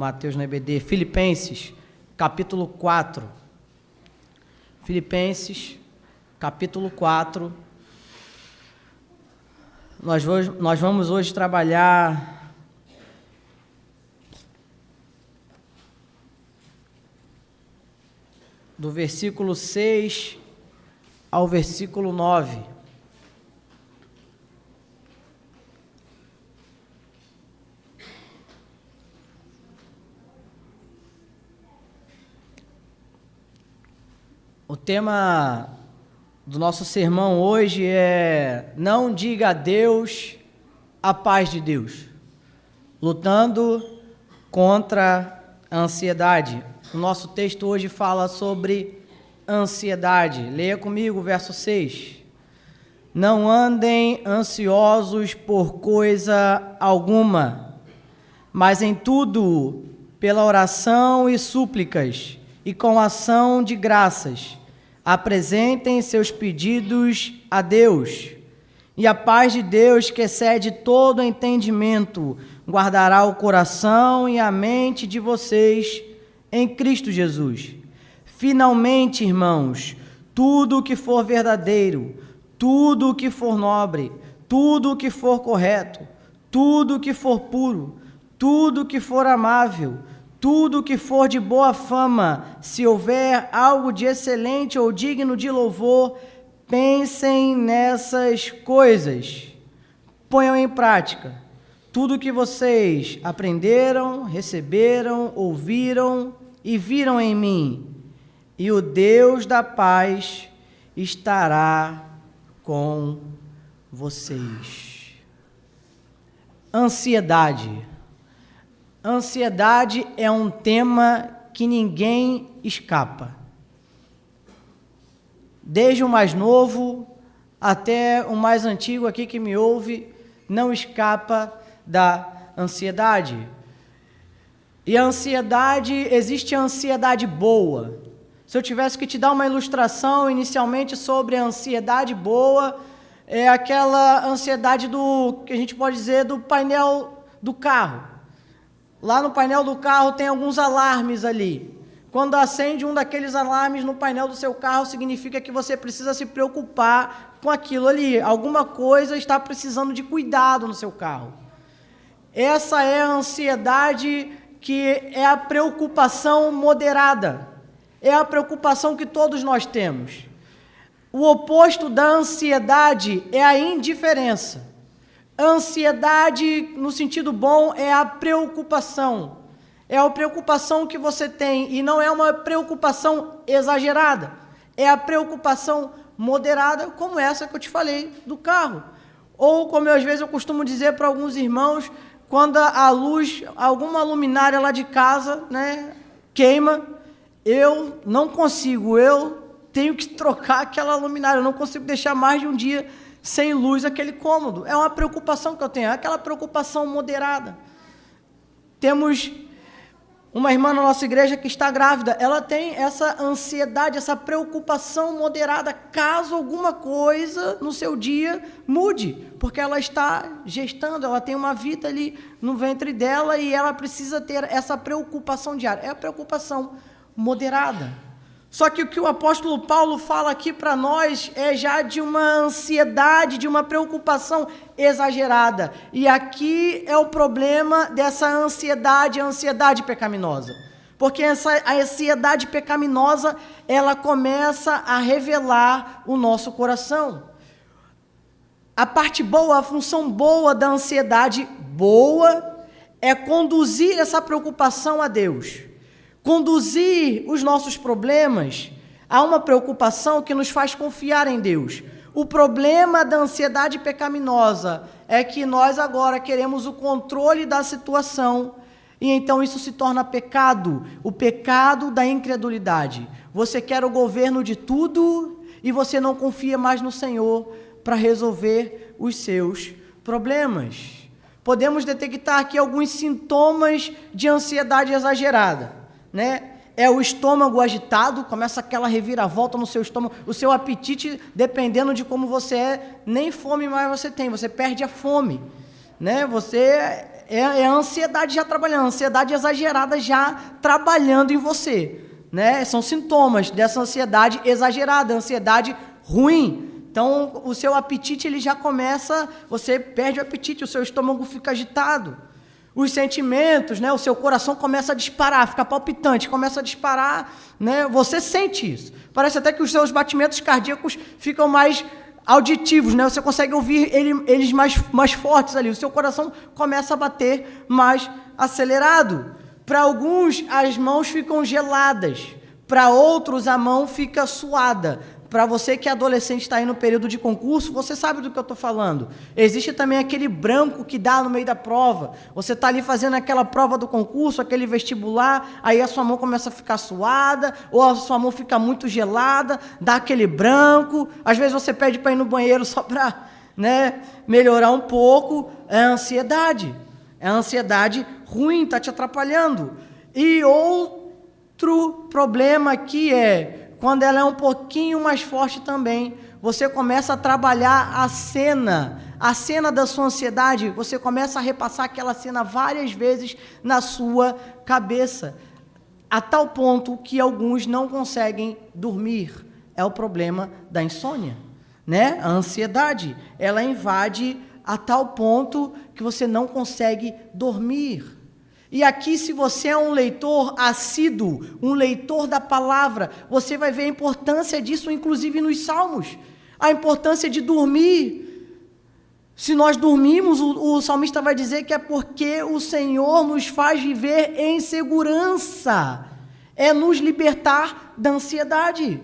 Mateus na EBD, Filipenses, capítulo 4. Filipenses, capítulo 4. Nós vamos hoje trabalhar do versículo 6 ao versículo 9. O tema do nosso sermão hoje é: não diga adeus à paz de Deus, lutando contra a ansiedade. O nosso texto hoje fala sobre ansiedade. Leia comigo o verso 6. Não andem ansiosos por coisa alguma, mas em tudo, pela oração e súplicas, e com ação de graças, apresentem seus pedidos a Deus, e a paz de Deus, que excede todo entendimento, guardará o coração e a mente de vocês em Cristo Jesus. Finalmente, irmãos, tudo o que for verdadeiro, tudo o que for nobre, tudo o que for correto, tudo o que for puro, tudo o que for amável, tudo o que for de boa fama, se houver algo de excelente ou digno de louvor, pensem nessas coisas. Ponham em prática tudo o que vocês aprenderam, receberam, ouviram e viram em mim, e o Deus da paz estará com vocês. Ansiedade. Ansiedade é um tema que ninguém escapa. Desde o mais novo até o mais antigo aqui que me ouve, não escapa da ansiedade. E a ansiedade, existe a ansiedade boa. Se eu tivesse que te dar uma ilustração inicialmente sobre a ansiedade boa, é aquela ansiedade que a gente pode dizer do painel do carro. Lá no painel do carro tem alguns alarmes ali. Quando acende um daqueles alarmes no painel do seu carro, significa que você precisa se preocupar com aquilo ali. Alguma coisa está precisando de cuidado no seu carro. Essa é a ansiedade, que é a preocupação moderada. É a preocupação que todos nós temos. O oposto da ansiedade é a indiferença. Ansiedade, no sentido bom, é a preocupação. É a preocupação que você tem, e não é uma preocupação exagerada. É a preocupação moderada, como essa que eu te falei do carro. Ou, como às vezes eu costumo dizer para alguns irmãos, quando a luz, alguma luminária lá de casa, né, queima, eu não consigo, eu tenho que trocar aquela luminária, eu não consigo deixar mais de um dia sem luz aquele cômodo. É uma preocupação que eu tenho, é aquela preocupação moderada. Temos uma irmã na nossa igreja que está grávida, ela tem essa ansiedade, essa preocupação moderada, caso alguma coisa no seu dia mude, porque ela está gestando, ela tem uma vida ali no ventre dela e ela precisa ter essa preocupação diária. É a preocupação moderada. Só que o que o apóstolo Paulo fala aqui para nós é já de uma ansiedade, de uma preocupação exagerada. E aqui é o problema dessa ansiedade, a ansiedade pecaminosa. Porque a ansiedade pecaminosa, ela começa a revelar o nosso coração. A parte boa, a função boa da ansiedade boa é conduzir essa preocupação a Deus. Conduzir os nossos problemas a uma preocupação que nos faz confiar em Deus. O problema da ansiedade pecaminosa é que nós agora queremos o controle da situação e então isso se torna pecado, o pecado da incredulidade. Você quer o governo de tudo e você não confia mais no Senhor para resolver os seus problemas. Podemos detectar aqui alguns sintomas de ansiedade exagerada. Né? É o estômago agitado, começa aquela reviravolta no seu estômago, o seu apetite, dependendo de como você é, nem fome mais você tem, você perde a fome, né? Você é a ansiedade já trabalhando, a ansiedade exagerada já trabalhando em você, né? São sintomas dessa ansiedade exagerada, ansiedade ruim. Então, o seu apetite, ele já começa, você perde o apetite, o seu estômago fica agitado. Os sentimentos, né? O seu coração começa a disparar, fica palpitante, começa a disparar, né? Você sente isso. Parece até que os seus batimentos cardíacos ficam mais auditivos, né? Você consegue ouvir eles mais fortes ali. O seu coração começa a bater mais acelerado. Para alguns, as mãos ficam geladas. Para outros, a mão fica suada. Para você que é adolescente, está aí no período de concurso, você sabe do que eu estou falando. Existe também aquele branco que dá no meio da prova. Você está ali fazendo aquela prova do concurso, aquele vestibular, aí a sua mão começa a ficar suada, ou a sua mão fica muito gelada, dá aquele branco. Às vezes você pede para ir no banheiro só para, né, melhorar um pouco. É a ansiedade. É a ansiedade ruim, está te atrapalhando. E outro problema aqui é, quando ela é um pouquinho mais forte também, você começa a trabalhar a cena da sua ansiedade, você começa a repassar aquela cena várias vezes na sua cabeça, a tal ponto que alguns não conseguem dormir. É o problema da insônia, né? A ansiedade, ela invade a tal ponto que você não consegue dormir. E aqui, se você é um leitor assíduo, um leitor da palavra, você vai ver a importância disso, inclusive nos Salmos. A importância de dormir. Se nós dormimos, o salmista vai dizer que é porque o Senhor nos faz viver em segurança. É nos libertar da ansiedade.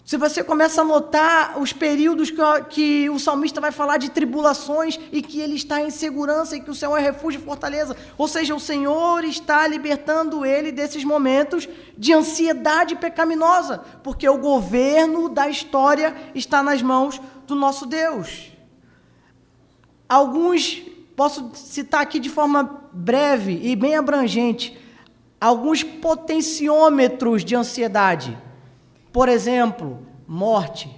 Se você começa a notar os períodos que o salmista vai falar de tribulações e que ele está em segurança e que o Senhor é refúgio e fortaleza, ou seja, o Senhor está libertando ele desses momentos de ansiedade pecaminosa, porque o governo da história está nas mãos do nosso Deus. Alguns, posso citar aqui de forma breve e bem abrangente, alguns potenciômetros de ansiedade. Por exemplo, morte.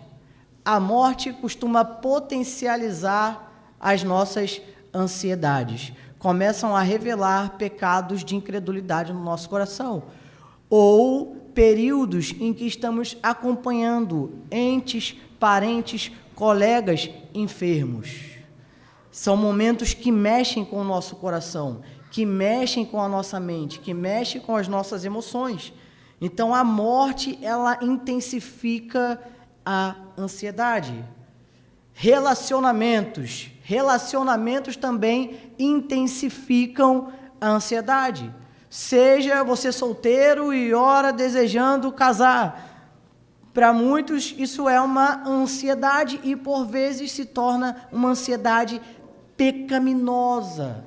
A morte costuma potencializar as nossas ansiedades. Começam a revelar pecados de incredulidade no nosso coração. Ou períodos em que estamos acompanhando entes, parentes, colegas enfermos. São momentos que mexem com o nosso coração, que mexem com a nossa mente, que mexem com as nossas emoções. Então, a morte, ela intensifica a ansiedade. Relacionamentos também intensificam a ansiedade. Seja você solteiro e ora desejando casar. Para muitos, isso é uma ansiedade e, por vezes, se torna uma ansiedade pecaminosa.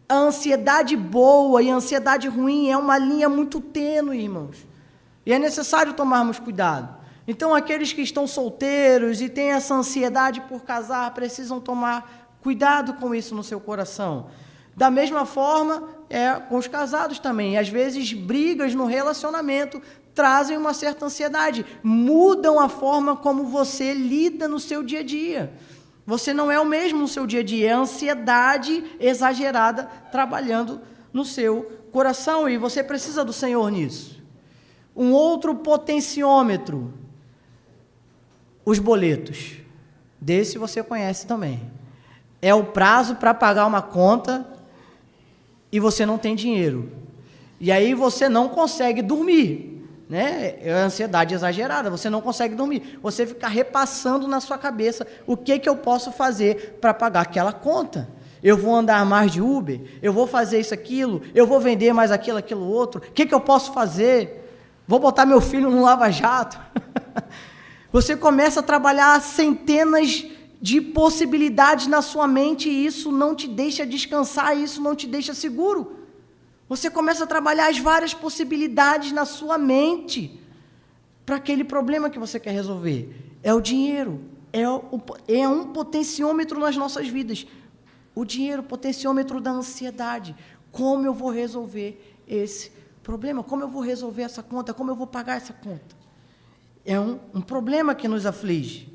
A ansiedade boa e a ansiedade ruim é uma linha muito tênue, irmãos. E é necessário tomarmos cuidado. Então, aqueles que estão solteiros e têm essa ansiedade por casar, precisam tomar cuidado com isso no seu coração. Da mesma forma, com os casados também. Às vezes, brigas no relacionamento trazem uma certa ansiedade, mudam a forma como você lida no seu dia a dia. Você não é o mesmo no seu dia a dia, é a ansiedade exagerada trabalhando no seu coração, e você precisa do Senhor nisso. Um outro potenciômetro, os boletos. Desse você conhece também. É o prazo para pagar uma conta e você não tem dinheiro. E aí você não consegue dormir, né? É a ansiedade exagerada, você não consegue dormir. Você fica repassando na sua cabeça o que eu posso fazer para pagar aquela conta. Eu vou andar mais de Uber, eu vou fazer isso, aquilo, eu vou vender mais aquilo outro. O que eu posso fazer? Vou botar meu filho no lava-jato. Você começa a trabalhar centenas de possibilidades na sua mente e isso não te deixa descansar, isso não te deixa seguro. Você começa a trabalhar as várias possibilidades na sua mente para aquele problema que você quer resolver. É o dinheiro, é um potenciômetro nas nossas vidas. O dinheiro, potenciômetro da ansiedade. Como eu vou resolver esse problema? Como eu vou resolver essa conta? Como eu vou pagar essa conta? É um problema que nos aflige.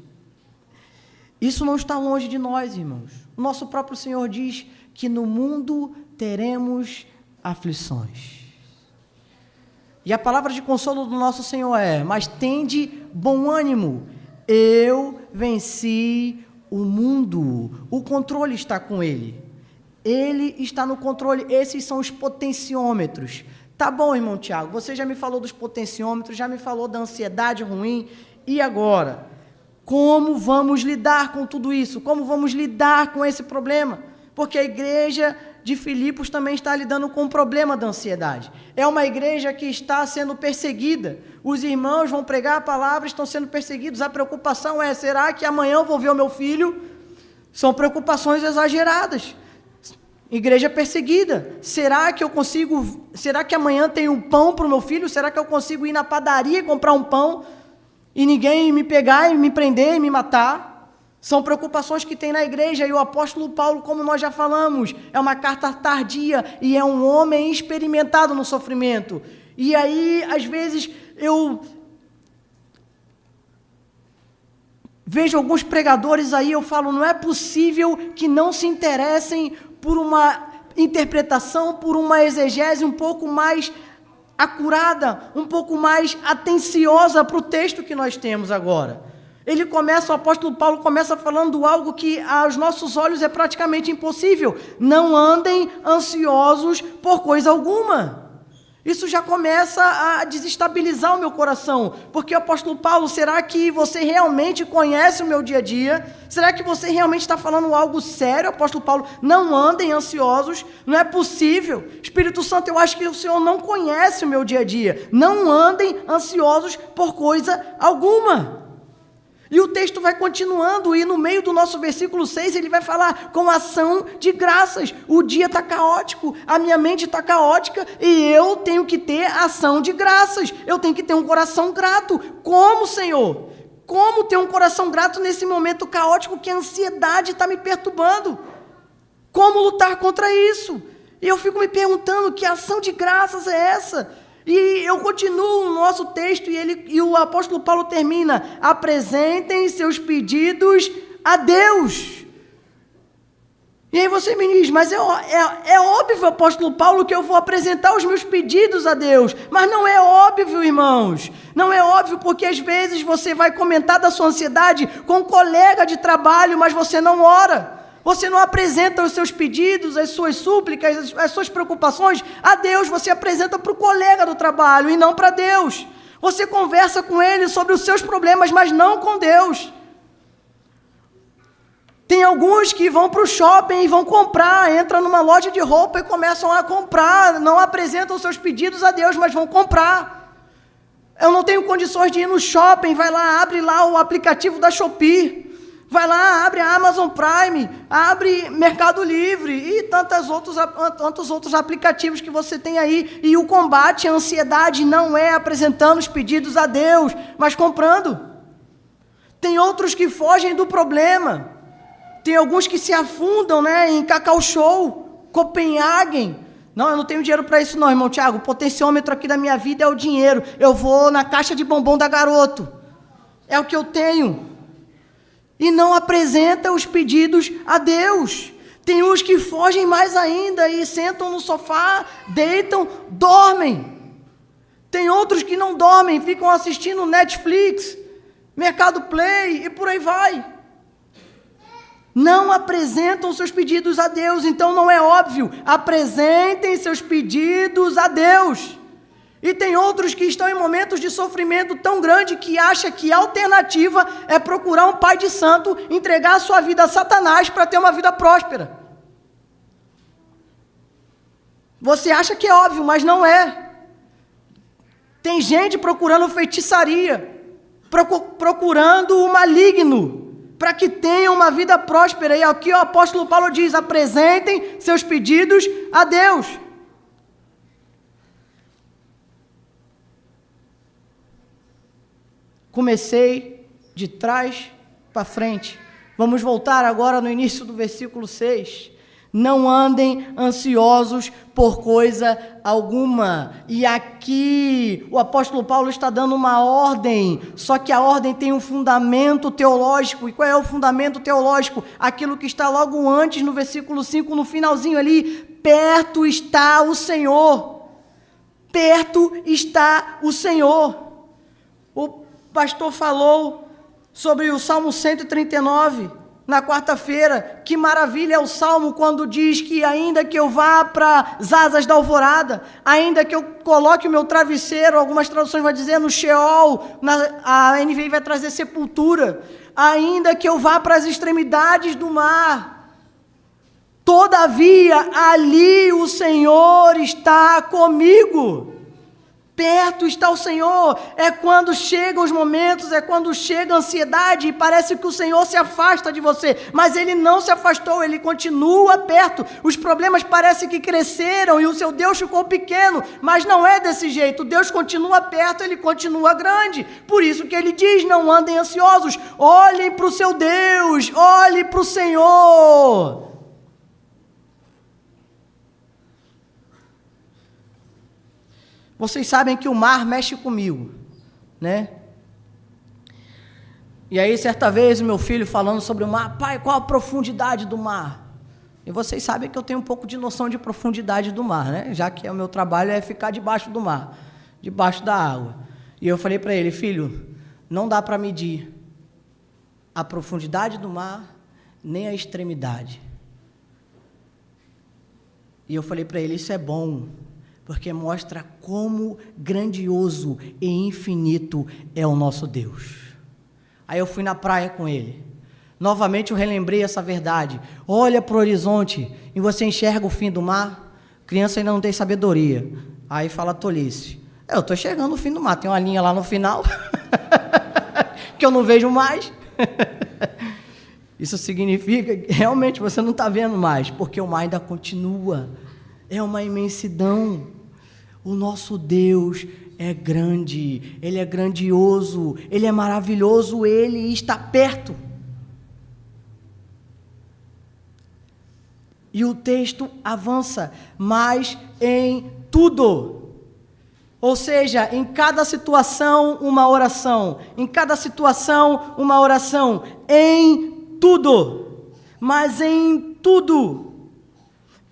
Isso não está longe de nós, irmãos. O nosso próprio Senhor diz que no mundo teremos aflições. E a palavra de consolo do nosso Senhor é: mas tende bom ânimo, eu venci o mundo. O controle está com Ele. Ele está no controle. Esses são os potenciômetros. Tá bom, irmão Tiago, você já me falou dos potenciômetros, já me falou da ansiedade ruim. E agora? Como vamos lidar com tudo isso? Como vamos lidar com esse problema? Porque a igreja de Filipos também está lidando com o problema da ansiedade. É uma igreja que está sendo perseguida. Os irmãos vão pregar a palavra, estão sendo perseguidos. A preocupação é: será que amanhã eu vou ver o meu filho? São preocupações exageradas. Igreja perseguida. Será que amanhã tem um pão para o meu filho? Será que eu consigo ir na padaria e comprar um pão e ninguém me pegar e me prender e me matar? São preocupações que tem na igreja. E o apóstolo Paulo, como nós já falamos, é uma carta tardia e é um homem experimentado no sofrimento. E aí, às vezes, eu vejo alguns pregadores aí, eu falo: não é possível que não se interessem por uma interpretação, por uma exegese um pouco mais acurada, um pouco mais atenciosa para o texto que nós temos agora. O apóstolo Paulo começa falando algo que aos nossos olhos é praticamente impossível: não andem ansiosos por coisa alguma. Isso já começa a desestabilizar o meu coração, porque o apóstolo Paulo: será que você realmente conhece o meu dia a dia? Será que você realmente está falando algo sério? Apóstolo Paulo: não andem ansiosos, não é possível. Espírito Santo, eu acho que o Senhor não conhece o meu dia a dia. Não andem ansiosos por coisa alguma. E o texto vai continuando, e no meio do nosso versículo 6, ele vai falar com ação de graças. O dia está caótico, a minha mente está caótica, e eu tenho que ter ação de graças. Eu tenho que ter um coração grato. Como, Senhor? Como ter um coração grato nesse momento caótico que a ansiedade está me perturbando? Como lutar contra isso? E eu fico me perguntando: que ação de graças é essa? E eu continuo no nosso texto e o apóstolo Paulo termina: apresentem seus pedidos a Deus. E aí você me diz: mas é óbvio, apóstolo Paulo, que eu vou apresentar os meus pedidos a Deus. Mas não é óbvio, irmãos. Não é óbvio, porque às vezes você vai comentar da sua ansiedade com um colega de trabalho, mas você não ora. Você não apresenta os seus pedidos, as suas súplicas, as suas preocupações a Deus. Você apresenta para o colega do trabalho e não para Deus. Você conversa com ele sobre os seus problemas, mas não com Deus. Tem alguns que vão para o shopping e vão comprar, entram numa loja de roupa e começam a comprar, não apresentam os seus pedidos a Deus, mas vão comprar. Eu não tenho condições de ir no shopping, vai lá, abre lá o aplicativo da Shopee. Vai lá, abre a Amazon Prime, abre Mercado Livre e tantos outros aplicativos que você tem aí. E o combate à ansiedade não é apresentando os pedidos a Deus, mas comprando. Tem outros que fogem do problema. Tem alguns que se afundam, em Cacau Show, Copenhagen. Não, eu não tenho dinheiro para isso não, irmão Tiago. O potenciômetro aqui da minha vida é o dinheiro. Eu vou na caixa de bombom da Garoto. É o que eu tenho. E não apresenta os pedidos a Deus. Tem uns que fogem mais ainda e sentam no sofá, deitam, dormem. Tem outros que não dormem, ficam assistindo Netflix, Mercado Play e por aí vai. Não apresentam seus pedidos a Deus, então não é óbvio. Apresentem seus pedidos a Deus. E tem outros que estão em momentos de sofrimento tão grande que acha que a alternativa é procurar um pai de santo, entregar a sua vida a Satanás para ter uma vida próspera. Você acha que é óbvio, mas não é. Tem gente procurando feitiçaria, procurando o maligno, para que tenha uma vida próspera. E aqui o apóstolo Paulo diz: apresentem seus pedidos a Deus. Comecei de trás para frente. Vamos voltar agora no início do versículo 6. não andem ansiosos por coisa alguma. E aqui o apóstolo Paulo está dando uma ordem, só que a ordem tem um fundamento teológico. E qual é o fundamento teológico? Aquilo que está logo antes, no versículo 5, no finalzinho ali: perto está o Senhor. Perto está o Senhor. O pastor falou sobre o Salmo 139, na quarta-feira. Que maravilha é o Salmo quando diz que ainda que eu vá para as asas da alvorada, ainda que eu coloque o meu travesseiro, algumas traduções vão dizer no Sheol, a NVI vai trazer sepultura, ainda que eu vá para as extremidades do mar, todavia ali o Senhor está comigo. Perto está o Senhor. É quando chegam os momentos, é quando chega a ansiedade e parece que o Senhor se afasta de você, mas Ele não se afastou, Ele continua perto. Os problemas parecem que cresceram e o seu Deus ficou pequeno, mas não é desse jeito. Deus continua perto, Ele continua grande. Por isso que Ele diz: não andem ansiosos, olhem para o seu Deus, olhem para o Senhor. Vocês sabem que o mar mexe comigo, né? E aí, certa vez, o meu filho falando sobre o mar: pai, qual a profundidade do mar? E vocês sabem que eu tenho um pouco de noção de profundidade do mar, né? Já que o meu trabalho é ficar debaixo do mar, debaixo da água. E eu falei para ele: filho, não dá para medir a profundidade do mar, nem a extremidade. E eu falei para ele: isso é bom, porque mostra como grandioso e infinito é o nosso Deus. Aí eu fui na praia com ele. Novamente eu relembrei essa verdade. Olha para o horizonte e você enxerga o fim do mar. Criança ainda não tem sabedoria. Aí fala tolice. Eu estou enxergando o fim do mar. Tem uma linha lá no final que eu não vejo mais. Isso significa que realmente você não está vendo mais, porque o mar ainda continua. É uma imensidão. O nosso Deus é grande, Ele é grandioso, Ele é maravilhoso, Ele está perto. E o texto avança: mas em tudo. Ou seja, em cada situação, uma oração. Em cada situação, uma oração. Em tudo. Mas em tudo,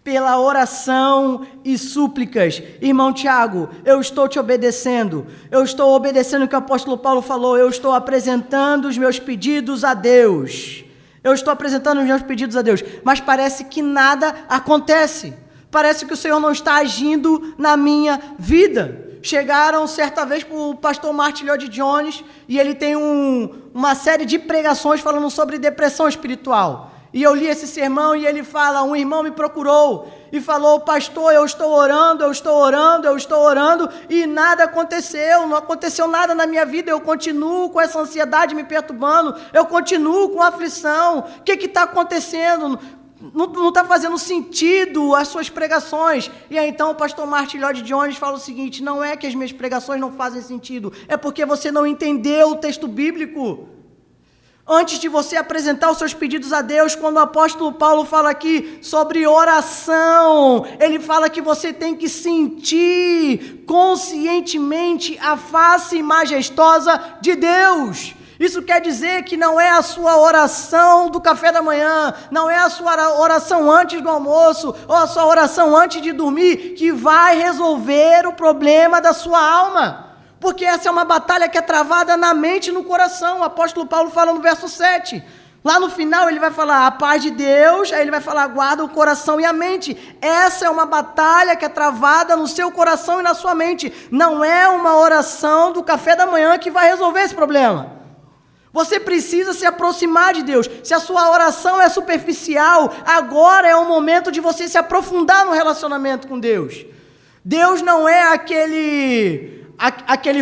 pela oração e súplicas. Irmão Tiago, eu estou te obedecendo. Eu estou obedecendo o que o apóstolo Paulo falou. Eu estou apresentando os meus pedidos a Deus. Eu estou apresentando os meus pedidos a Deus. Mas parece que nada acontece. Parece que o Senhor não está agindo na minha vida. Chegaram certa vez para o pastor Martin Lloyd Jones e ele tem uma série de pregações falando sobre depressão espiritual. E eu li esse sermão e ele fala: um irmão me procurou e falou: pastor, eu estou orando e nada aconteceu, não aconteceu nada na minha vida, eu continuo com essa ansiedade me perturbando, eu continuo com aflição, o que está acontecendo? Não está fazendo sentido as suas pregações. E aí então o pastor Martin Lloyd Jones fala o seguinte: não é que as minhas pregações não fazem sentido, é porque você não entendeu o texto bíblico. Antes de você apresentar os seus pedidos a Deus, quando o apóstolo Paulo fala aqui sobre oração, ele fala que você tem que sentir conscientemente a face majestosa de Deus. Isso quer dizer que não é a sua oração do café da manhã, não é a sua oração antes do almoço, ou a sua oração antes de dormir, que vai resolver o problema da sua alma. Porque essa é uma batalha que é travada na mente e no coração. O apóstolo Paulo fala no verso 7. Lá no final ele vai falar: a paz de Deus, aí ele vai falar: guarda o coração e a mente. Essa é uma batalha que é travada no seu coração e na sua mente. Não é uma oração do café da manhã que vai resolver esse problema. Você precisa se aproximar de Deus. Se a sua oração é superficial, agora é o momento de você se aprofundar no relacionamento com Deus. Deus não é aquele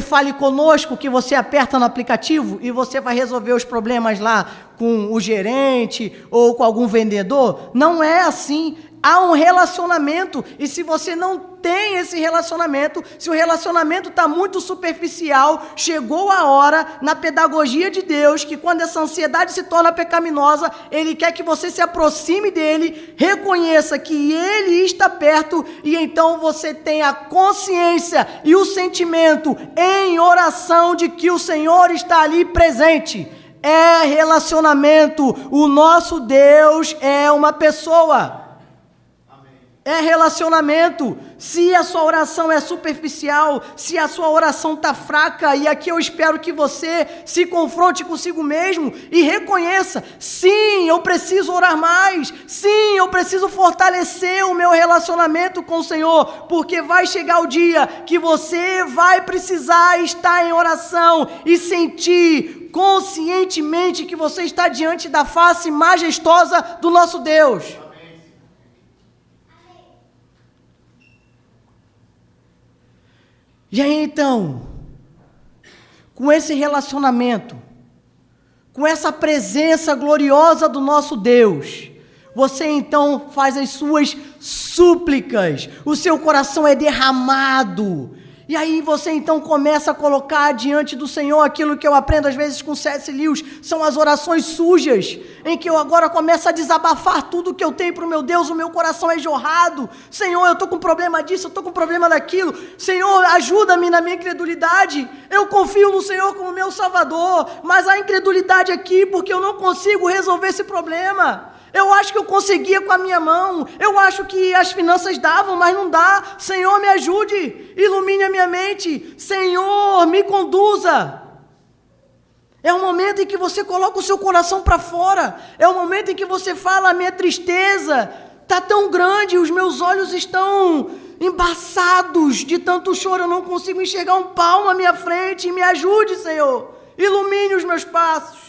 fale conosco que você aperta no aplicativo e você vai resolver os problemas lá com o gerente ou com algum vendedor. Não é assim. há um relacionamento, e se você não tem esse relacionamento, se o relacionamento está muito superficial, chegou a hora, na pedagogia de Deus, que quando essa ansiedade se torna pecaminosa, Ele quer que você se aproxime dEle, reconheça que Ele está perto, e então você tenha a consciência e o sentimento em oração de que o Senhor está ali presente. É relacionamento. O nosso Deus é uma pessoa. É relacionamento. Se a sua oração é superficial, se a sua oração está fraca, e aqui eu espero que você se confronte consigo mesmo e reconheça: sim, eu preciso orar mais, sim, eu preciso fortalecer o meu relacionamento com o Senhor, porque vai chegar o dia que você vai precisar estar em oração e sentir conscientemente que você está diante da face majestosa do nosso Deus. E aí então, com esse relacionamento, com essa presença gloriosa do nosso Deus, você então faz as suas súplicas, o seu coração é derramado, e aí você então começa a colocar diante do Senhor aquilo que eu aprendo às vezes com C.S. Lewis, são as orações sujas, em que eu agora começo a desabafar tudo que eu tenho para o meu Deus, o meu coração é jorrado. Senhor, eu estou com problema disso, eu estou com problema daquilo, Senhor, ajuda-me na minha incredulidade, eu confio no Senhor como meu Salvador, mas há incredulidade aqui porque eu não consigo resolver esse problema. Eu acho que eu conseguia com a minha mão, eu acho que as finanças davam, mas não dá. Senhor, me ajude, ilumine a minha mente, Senhor, me conduza. É o momento em que você coloca o seu coração para fora, é o momento em que você fala: a minha tristeza está tão grande, os meus olhos estão embaçados de tanto choro, eu não consigo enxergar um palmo à minha frente, me ajude, Senhor, ilumine os meus passos,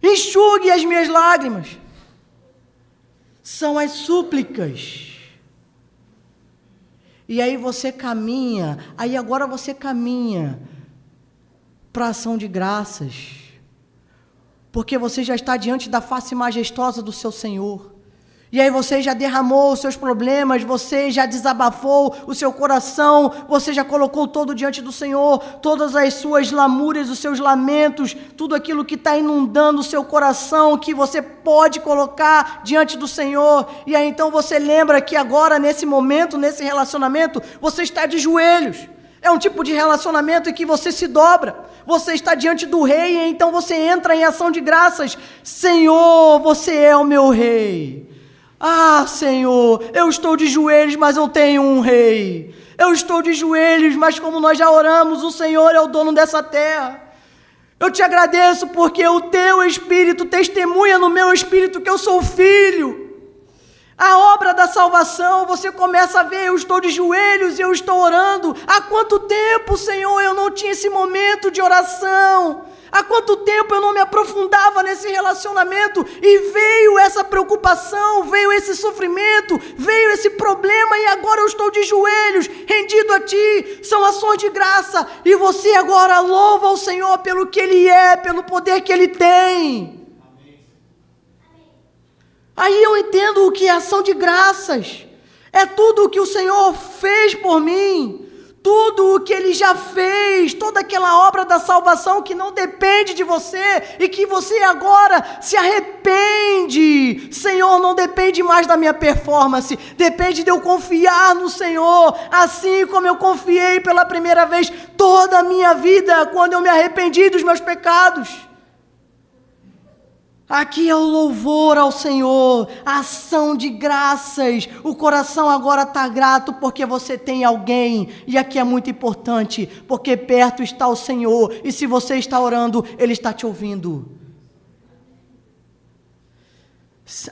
enxugue as minhas lágrimas. São as súplicas. E aí você caminha, aí agora você caminha para a ação de graças, porque você já está diante da face majestosa do seu Senhor. E aí você já derramou os seus problemas, você já desabafou o seu coração, você já colocou todo diante do Senhor, todas as suas lamúrias, os seus lamentos, tudo aquilo que está inundando o seu coração, que você pode colocar diante do Senhor. E aí então você lembra que agora, nesse momento, nesse relacionamento, você está de joelhos. É um tipo de relacionamento em que você se dobra, você está diante do Rei, e então você entra em ação de graças. Senhor, você é o meu Rei. Ah, Senhor, eu estou de joelhos, mas eu tenho um Rei. Eu estou de joelhos, mas como nós já oramos, o Senhor é o dono dessa terra. Eu te agradeço porque o teu Espírito testemunha no meu espírito que eu sou filho. A obra da salvação, você começa a ver: eu estou de joelhos e eu estou orando. Há quanto tempo, Senhor, eu não tinha esse momento de oração? Há quanto tempo eu não me aprofundava nesse relacionamento? E veio essa preocupação, veio esse sofrimento, veio esse problema, e agora eu estou de joelhos, rendido a Ti. São ações de graça, e você agora louva o Senhor pelo que Ele é, pelo poder que Ele tem. Aí eu entendo o que é ação de graças. É tudo o que o Senhor fez por mim, tudo o que Ele já fez, toda aquela obra da salvação que não depende de você e que você agora se arrepende. Senhor, não depende mais da minha performance, depende de eu confiar no Senhor, assim como eu confiei pela primeira vez toda a minha vida, quando eu me arrependi dos meus pecados. Aqui é o louvor ao Senhor, a ação de graças. O coração agora está grato porque você tem alguém. E aqui é muito importante, porque perto está o Senhor. E se você está orando, Ele está te ouvindo.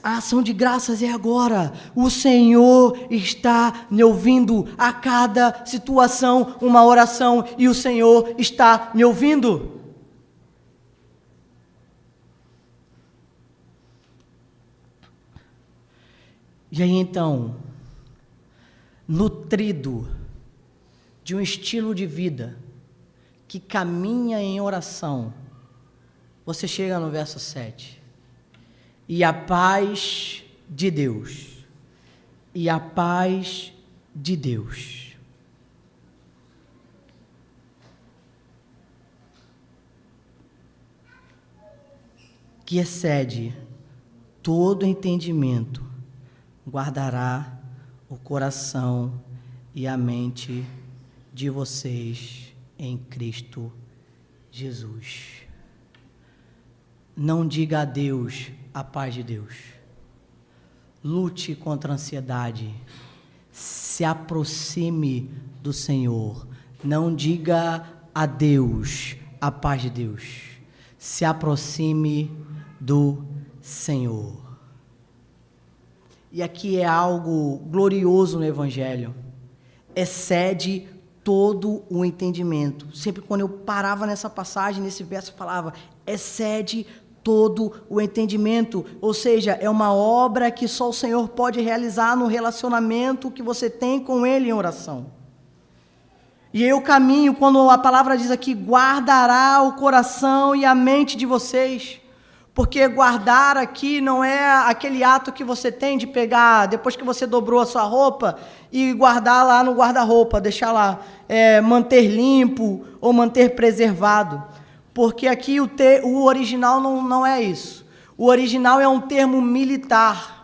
A ação de graças é agora. O Senhor está me ouvindo. A cada situação, uma oração. E o Senhor está me ouvindo. E aí então, nutrido de um estilo de vida que caminha em oração, você chega no verso 7. E a paz de Deus, e a paz de Deus, que excede todo entendimento, guardará o coração e a mente de vocês em Cristo Jesus. Não diga a Deus a paz de Deus. Lute contra a ansiedade. Se aproxime do Senhor. Não diga a Deus a paz de Deus. Se aproxime do Senhor. E aqui é algo glorioso no Evangelho. Excede todo o entendimento. Sempre quando eu parava nessa passagem, nesse verso, eu falava, excede todo o entendimento. Ou seja, é uma obra que só o Senhor pode realizar no relacionamento que você tem com Ele em oração. E eu caminho, quando a palavra diz aqui, guardará o coração e a mente de vocês. Porque guardar aqui não é aquele ato que você tem de pegar, depois que você dobrou a sua roupa, e guardar lá no guarda-roupa, deixar lá, manter limpo ou manter preservado. Porque aqui o original não é isso. O original é um termo militar.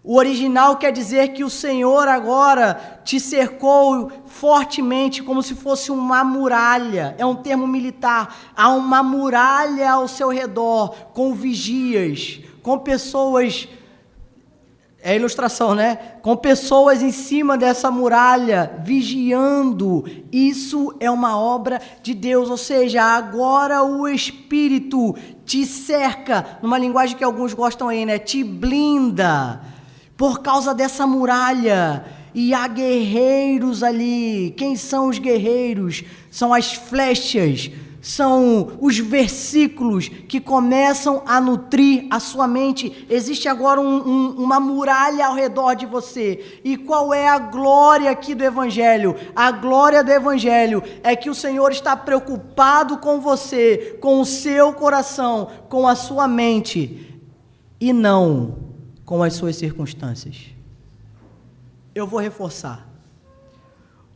O original quer dizer que o Senhor agora te cercou fortemente, como se fosse uma muralha. É um termo militar. Há uma muralha ao seu redor, com vigias, com pessoas... É ilustração, né? Com pessoas em cima dessa muralha, vigiando. Isso é uma obra de Deus. Ou seja, agora o Espírito te cerca, numa linguagem que alguns gostam aí, né? Te blinda por causa dessa muralha. E há guerreiros ali. Quem são os guerreiros? São as flechas, são os versículos que começam a nutrir a sua mente. Existe agora uma muralha ao redor de você. E qual é a glória aqui do Evangelho? A glória do Evangelho é que o Senhor está preocupado com você, com o seu coração, com a sua mente, e não com as suas circunstâncias. Eu vou reforçar.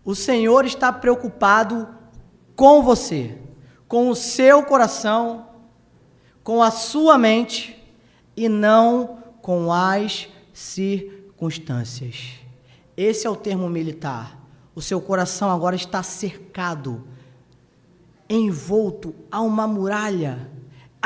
O Senhor está preocupado com você, com o seu coração, com a sua mente, e não com as circunstâncias. Esse é o termo militar. O seu coração agora está cercado, envolto a uma muralha.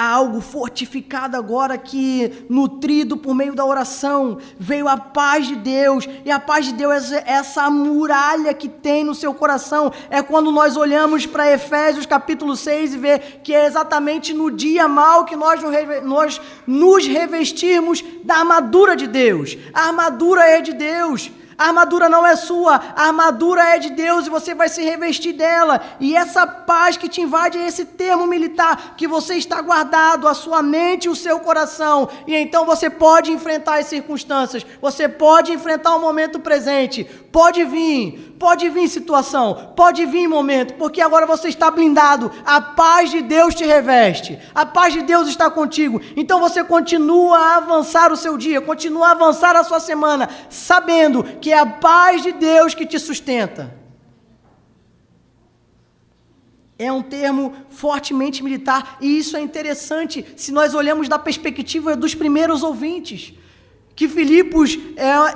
Há algo fortificado agora que, nutrido por meio da oração, veio a paz de Deus. E a paz de Deus é essa muralha que tem no seu coração. É quando nós olhamos para Efésios capítulo 6 e vê que é exatamente no dia mau que nós nos revestirmos da armadura de Deus. A armadura é de Deus. A armadura não é sua, a armadura é de Deus e você vai se revestir dela. E essa paz que te invade é esse termo militar, que você está guardado, a sua mente e o seu coração. E então você pode enfrentar as circunstâncias, você pode enfrentar o momento presente. Pode vir situação, pode vir momento, porque agora você está blindado. A paz de Deus te reveste, a paz de Deus está contigo. Então você continua a avançar o seu dia, continua a avançar a sua semana, sabendo que é a paz de Deus que te sustenta. É um termo fortemente militar, e isso é interessante se nós olhamos da perspectiva dos primeiros ouvintes, que Filipos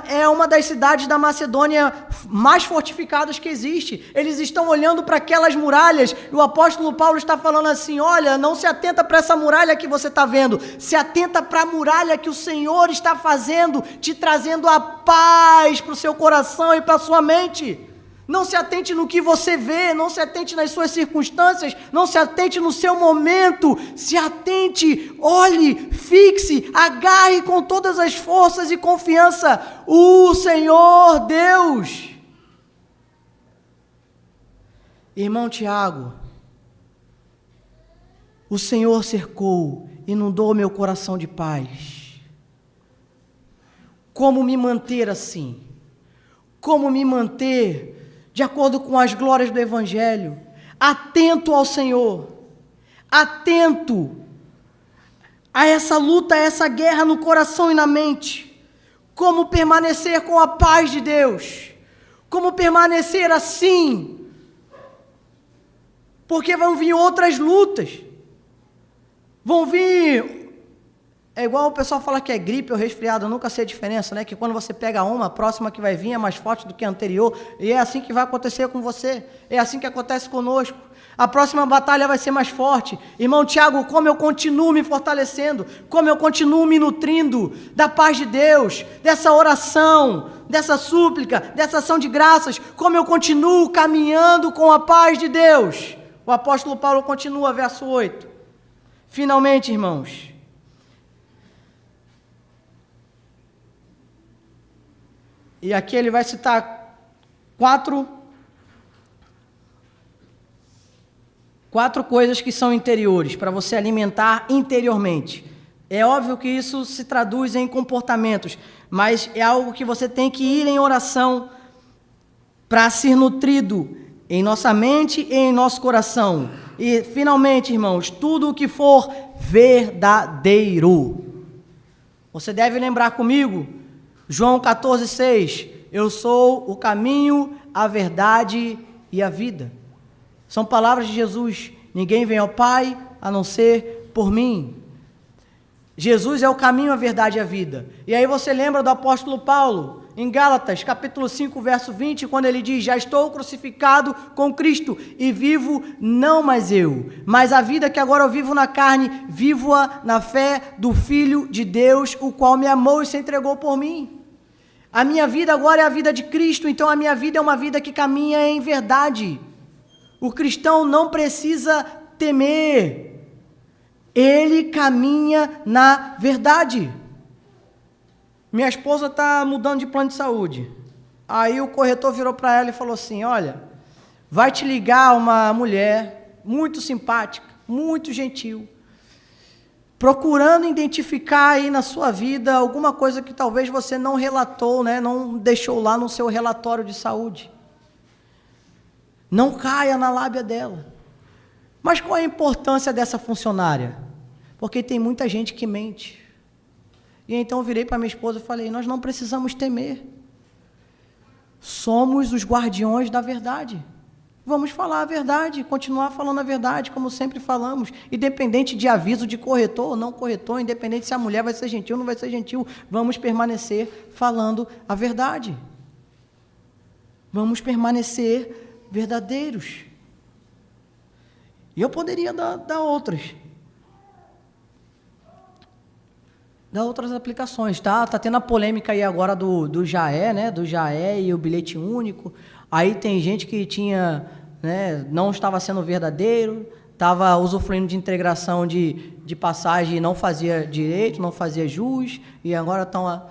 é uma das cidades da Macedônia mais fortificadas que existe. Eles estão olhando para aquelas muralhas, e o apóstolo Paulo está falando assim, olha, não se atenta para essa muralha que você está vendo, se atenta para a muralha que o Senhor está fazendo, te trazendo a paz para o seu coração e para a sua mente. Não se atente no que você vê, não se atente nas suas circunstâncias, não se atente no seu momento, se atente, olhe, fixe, agarre com todas as forças e confiança o Senhor Deus. Irmão Tiago, o Senhor cercou, inundou meu coração de paz. Como me manter assim? Como me manter de acordo com as glórias do Evangelho, atento ao Senhor, atento a essa luta, a essa guerra no coração e na mente. como permanecer com a paz de Deus, como permanecer assim, porque vão vir outras lutas, vão vir, é igual o pessoal fala que é gripe ou resfriado, eu nunca sei a diferença, né? Que quando você pega uma, a próxima que vai vir é mais forte do que a anterior, e é assim que vai acontecer com você, é assim que acontece conosco. A próxima batalha vai ser mais forte. Irmão Tiago, como eu continuo me fortalecendo, como eu continuo me nutrindo da paz de Deus, dessa oração, dessa súplica, dessa ação de graças, como eu continuo caminhando com a paz de Deus. O apóstolo Paulo continua, verso 8. Finalmente, irmãos, e aqui ele vai citar quatro coisas que são interiores, para você alimentar interiormente. É óbvio que isso se traduz em comportamentos, mas é algo que você tem que ir em oração para ser nutrido em nossa mente e em nosso coração. E, finalmente, irmãos, tudo o que for verdadeiro. Você deve lembrar comigo, João 14,6, eu sou o caminho, a verdade e a vida. São palavras de Jesus, ninguém vem ao Pai a não ser por mim. Jesus é o caminho, a verdade e a vida. E aí você lembra do apóstolo Paulo, em Gálatas, capítulo 5, verso 20, quando ele diz, já estou crucificado com Cristo, e vivo não mais eu, mas a vida que agora eu vivo na carne, vivo-a na fé do Filho de Deus, o qual me amou e se entregou por mim. A minha vida agora é a vida de Cristo, então a minha vida é uma vida que caminha em verdade. O cristão não precisa temer, ele caminha na verdade. Minha esposa está mudando de plano de saúde. Aí o corretor virou para ela e falou assim, olha, vai te ligar uma mulher muito simpática, muito gentil, procurando identificar aí na sua vida alguma coisa que talvez você não relatou, né, não deixou lá no seu relatório de saúde. Não caia na lábia dela. Mas qual é a importância dessa funcionária? Porque tem muita gente que mente. E então eu virei para minha esposa e falei, nós não precisamos temer. Somos os guardiões da verdade. Vamos falar a verdade, continuar falando a verdade, como sempre falamos, independente de aviso de corretor ou não corretor, independente se a mulher vai ser gentil ou não vai ser gentil, vamos permanecer falando a verdade. Vamos permanecer verdadeiros. E eu poderia dar outras. Dar outras aplicações, tá? Tá tendo a polêmica aí agora do JAE, né? Do JAE e o bilhete único. Aí tem gente que tinha, né, não estava sendo verdadeiro, estava usufruindo de integração de passagem e não fazia direito, não fazia jus, e agora estão...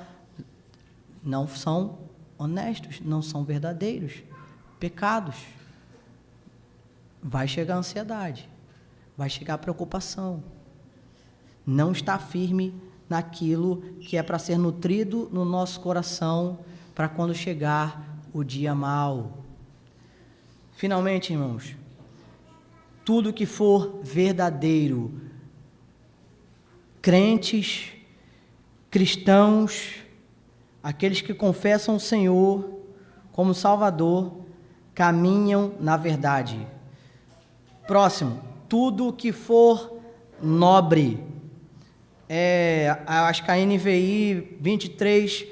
Não são honestos, não são verdadeiros. Pecados. Vai chegar a ansiedade, vai chegar a preocupação. Não está firme naquilo que é para ser nutrido no nosso coração, para quando chegar o dia mau. Finalmente, irmãos, tudo que for verdadeiro, crentes, cristãos, aqueles que confessam o Senhor como Salvador, caminham na verdade. Próximo, tudo que for nobre. Acho que a NVI 23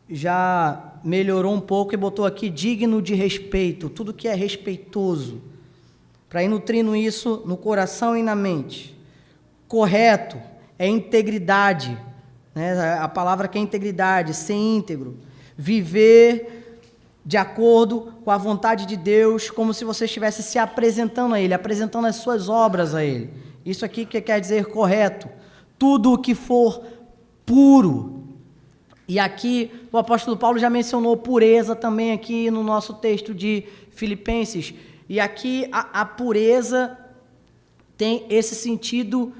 já melhorou um pouco e botou aqui digno de respeito, tudo que é respeitoso, para ir nutrindo isso no coração e na mente. Correto é integridade, né? A palavra que é integridade, ser íntegro, viver de acordo com a vontade de Deus, como se você estivesse se apresentando a Ele, apresentando as suas obras a Ele. Isso aqui que quer dizer correto. Tudo o que for puro. E aqui o apóstolo Paulo já mencionou pureza também aqui no nosso texto de Filipenses. E aqui a pureza tem esse sentido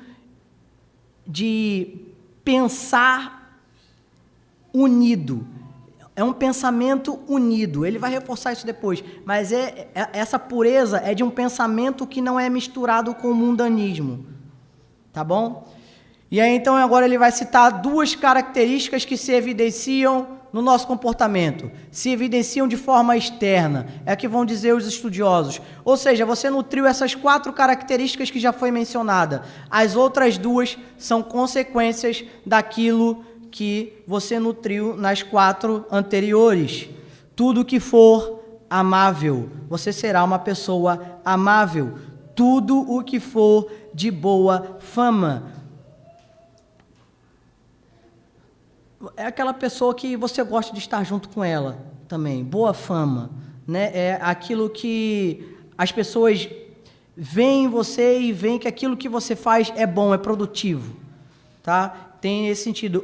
de pensar unido. É um pensamento unido. Ele vai reforçar isso depois. Mas essa pureza é de um pensamento que não é misturado com o mundanismo. Tá bom? E aí, então, agora ele vai citar duas características que se evidenciam no nosso comportamento, se evidenciam de forma externa, é o que vão dizer os estudiosos. Ou seja, você nutriu essas 4 características que já foi mencionada. As outras 2 são consequências daquilo que você nutriu nas 4 anteriores. Tudo que for amável, você será uma pessoa amável. Tudo o que for de boa fama. É aquela pessoa que você gosta de estar junto com ela também, boa fama, né? É aquilo que as pessoas veem em você e veem que aquilo que você faz é bom, é produtivo, tá? Tem esse sentido.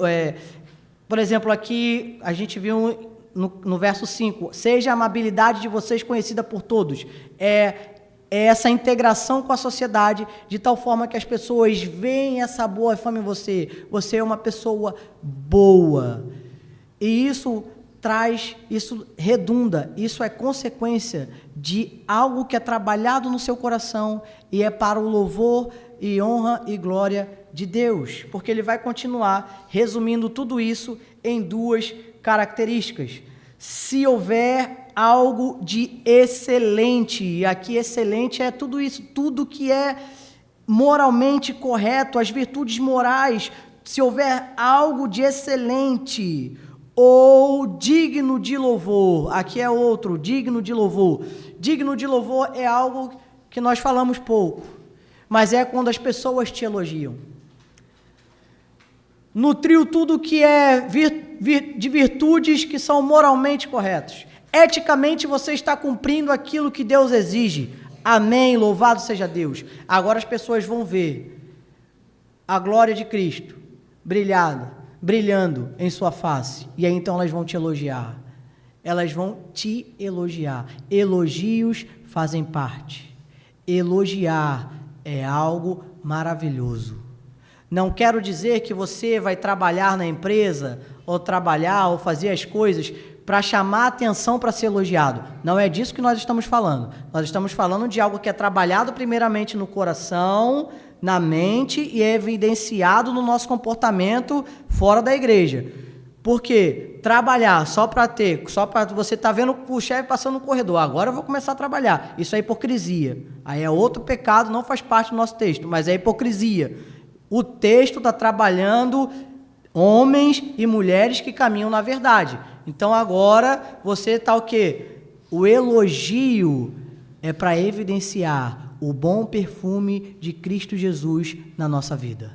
Por exemplo, aqui a gente viu no verso 5, seja a amabilidade de vocês conhecida por todos. É essa integração com a sociedade, de tal forma que as pessoas veem essa boa fama em você. Você é uma pessoa boa. E isso redunda, isso é consequência de algo que é trabalhado no seu coração e é para o louvor e honra e glória de Deus. Porque ele vai continuar resumindo tudo isso em 2 características. Se houver algo de excelente, e aqui excelente é tudo isso, tudo que é moralmente correto, as virtudes morais, se houver algo de excelente ou digno de louvor, aqui é outro, digno de louvor. Digno de louvor é algo que nós falamos pouco, mas é quando as pessoas te elogiam. Nutriu tudo que é de virtudes que são moralmente corretas. Eticamente você está cumprindo aquilo que Deus exige. Amém, louvado seja Deus. Agora as pessoas vão ver a glória de Cristo brilhando em sua face. E aí então elas vão te elogiar. Elas vão te elogiar. Elogios fazem parte. Elogiar é algo maravilhoso. Não quero dizer que você vai trabalhar na empresa, ou trabalhar, ou fazer as coisas para chamar a atenção para ser elogiado. Não é disso que nós estamos falando. Nós estamos falando de algo que é trabalhado primeiramente no coração, na mente e é evidenciado no nosso comportamento fora da igreja. Porque trabalhar só para você estar vendo o chefe passando no corredor, agora eu vou começar a trabalhar. Isso é hipocrisia. Aí é outro pecado, não faz parte do nosso texto, mas é hipocrisia. O texto está trabalhando homens e mulheres que caminham na verdade. Então agora você está o quê? O elogio é para evidenciar o bom perfume de Cristo Jesus na nossa vida.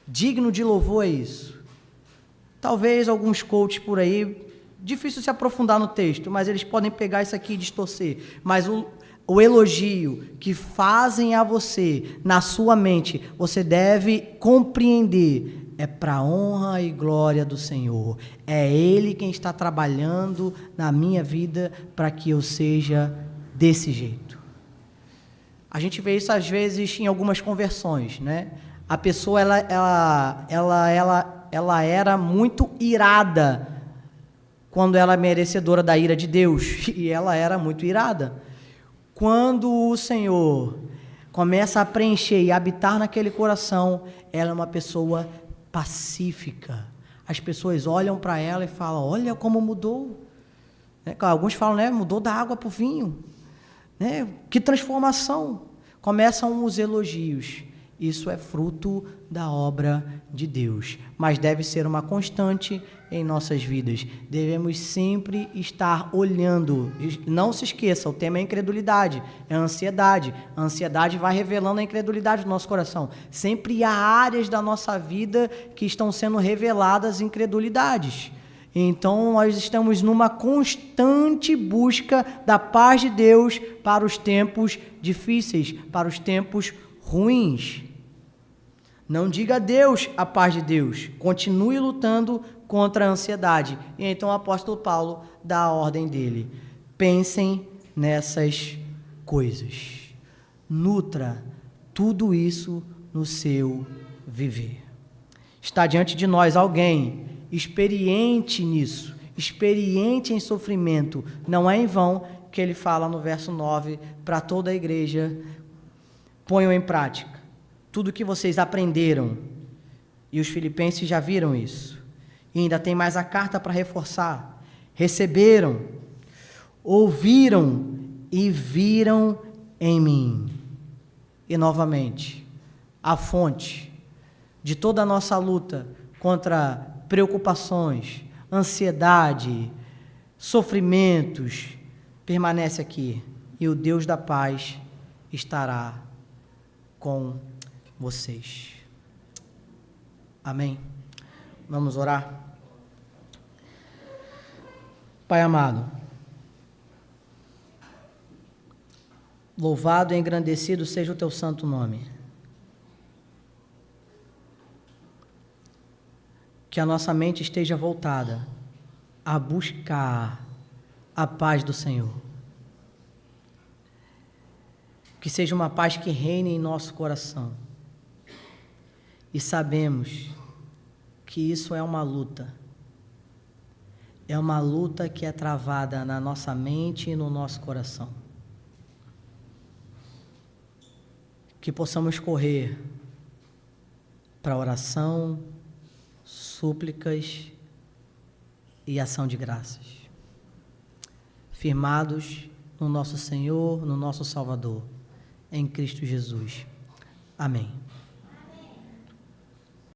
Digno de louvor é isso. Talvez alguns coaches por aí, difícil se aprofundar no texto, mas eles podem pegar isso aqui e distorcer. Mas o elogio que fazem a você, na sua mente, você deve compreender, é para a honra e glória do Senhor. É Ele quem está trabalhando na minha vida para que eu seja desse jeito. A gente vê isso às vezes em algumas conversões, né? A pessoa ela era muito irada quando ela é merecedora da ira de Deus, e ela era muito irada. Quando o Senhor começa a preencher e habitar naquele coração, ela é uma pessoa pacífica. As pessoas olham para ela e falam, olha como mudou. Alguns falam, né, mudou da água para o vinho. Né? Que transformação. Começam os elogios. Isso é fruto da obra de Deus, mas deve ser uma constante em nossas vidas. Devemos sempre estar olhando. Não se esqueça, o tema é incredulidade, é ansiedade. A ansiedade vai revelando a incredulidade do nosso coração. Sempre há áreas da nossa vida que estão sendo reveladas incredulidades. Então, nós estamos numa constante busca da paz de Deus para os tempos difíceis, para os tempos ruins. Não diga adeus à paz de Deus. Continue lutando contra a ansiedade. E então o apóstolo Paulo dá a ordem dele. Pensem nessas coisas. Nutra tudo isso no seu viver. Está diante de nós alguém experiente nisso, experiente em sofrimento. Não é em vão que ele fala no verso 9 para toda a igreja: ponham em prática tudo que vocês aprenderam E os filipenses já viram isso. E ainda tem mais a carta para reforçar. Receberam, ouviram e viram em mim. E novamente, a fonte de toda a nossa luta contra preocupações, ansiedade, sofrimentos, permanece aqui. E o Deus da paz estará com vocês. Amém? Vamos orar? Pai amado, louvado e engrandecido seja o teu santo nome. Que a nossa mente esteja voltada a buscar a paz do Senhor. Que seja uma paz que reine em nosso coração. E sabemos que isso é uma luta. É uma luta que é travada na nossa mente e no nosso coração. Que possamos correr para oração, súplicas e ação de graças. Firmados no nosso Senhor, no nosso Salvador, em Cristo Jesus. Amém.